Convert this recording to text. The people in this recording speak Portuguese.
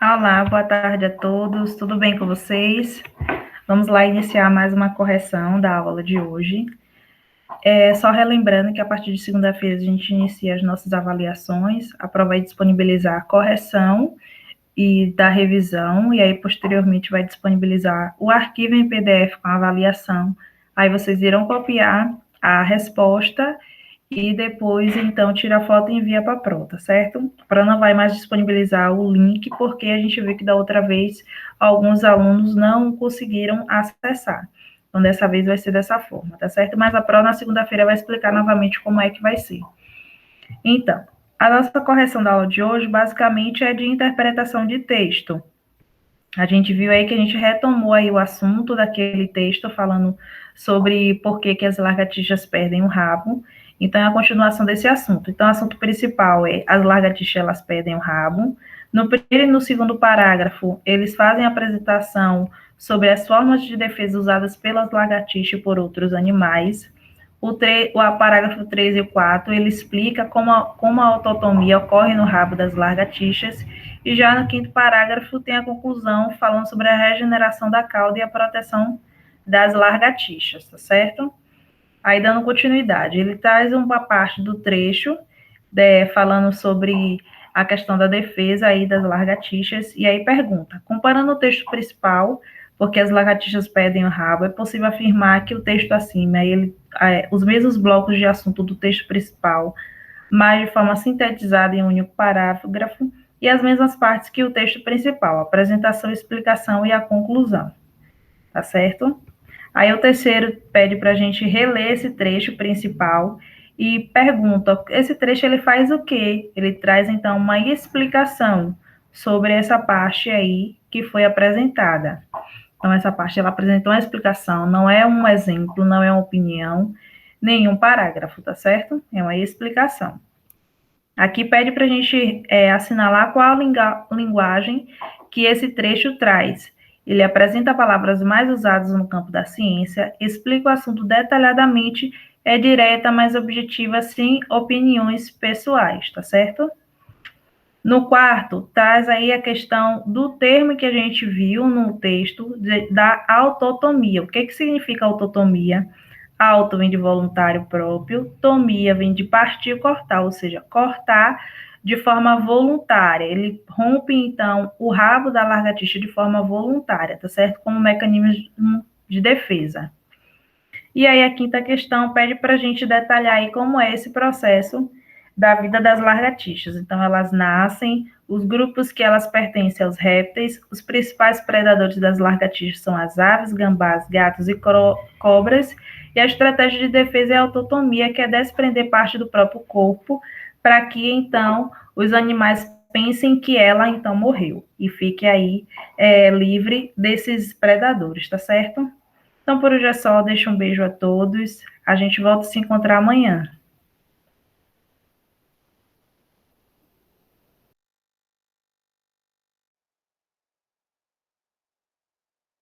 Olá, boa tarde a todos, tudo bem com vocês? Vamos lá iniciar mais uma correção da aula de hoje. Só relembrando que a partir de segunda-feira a gente inicia as nossas avaliações, a prova vai disponibilizar a correção e da revisão, e aí posteriormente vai disponibilizar o arquivo em PDF com a avaliação. Aí vocês irão copiar a resposta e depois, então, tira a foto e envia para a Pro, tá certo? A Pro não vai mais disponibilizar o link, porque a gente viu que da outra vez alguns alunos não conseguiram acessar. Então, dessa vez vai ser dessa forma, tá certo? Mas a Pro na segunda-feira vai explicar novamente como é que vai ser. Então, a nossa correção da aula de hoje, basicamente, é de interpretação de texto. A gente viu aí que a gente retomou aí o assunto daquele texto, falando sobre por que as lagartixas perdem o rabo. Então, é a continuação desse assunto. Então, o assunto principal é as lagartixas, elas perdem o rabo. No primeiro e no segundo parágrafo, eles fazem a apresentação sobre as formas de defesa usadas pelas lagartixas e por outros animais. O parágrafo 3 e o 4, ele explica como a autotomia ocorre no rabo das lagartixas, e já no quinto parágrafo tem a conclusão falando sobre a regeneração da cauda e a proteção das lagartixas, tá certo? Aí, dando continuidade, ele traz uma parte do trecho falando sobre a questão da defesa aí das lagartixas, e aí pergunta, comparando o texto principal, porque as lagartixas perdem o rabo, é possível afirmar que o texto acima, os mesmos blocos de assunto do texto principal, mas de forma sintetizada em um único parágrafo, e as mesmas partes que o texto principal, a apresentação, explicação e a conclusão, tá certo? Aí o terceiro pede para a gente reler esse trecho principal e pergunta, esse trecho ele faz o quê? Ele traz, então, uma explicação sobre essa parte aí que foi apresentada. Então, essa parte, ela apresentou uma explicação, não é um exemplo, não é uma opinião, nenhum parágrafo, tá certo? É uma explicação. Aqui pede para a gente assinalar qual a linguagem que esse trecho traz. Ele apresenta palavras mais usadas no campo da ciência, explica o assunto detalhadamente, é direta, mas objetiva, sem opiniões pessoais, tá certo? No quarto, traz aí a questão do termo que a gente viu no texto da autotomia. O que significa autotomia? Auto vem de voluntário próprio, tomia vem de partir, cortar, ou seja, cortar de forma voluntária. Ele rompe, então, o rabo da lagartixa de forma voluntária, tá certo? Como mecanismo de defesa. E aí a quinta questão pede para a gente detalhar aí como é esse processo da vida das lagartixas. Então, elas nascem, os grupos que elas pertencem aos répteis, os principais predadores das lagartixas são as aves, gambás, gatos e cobras, e a estratégia de defesa é a autotomia, que é desprender parte do próprio corpo, para que, então, os animais pensem que ela, então, morreu, e fique aí livre desses predadores, tá certo? Então, por hoje é só, deixo um beijo a todos, a gente volta a se encontrar amanhã.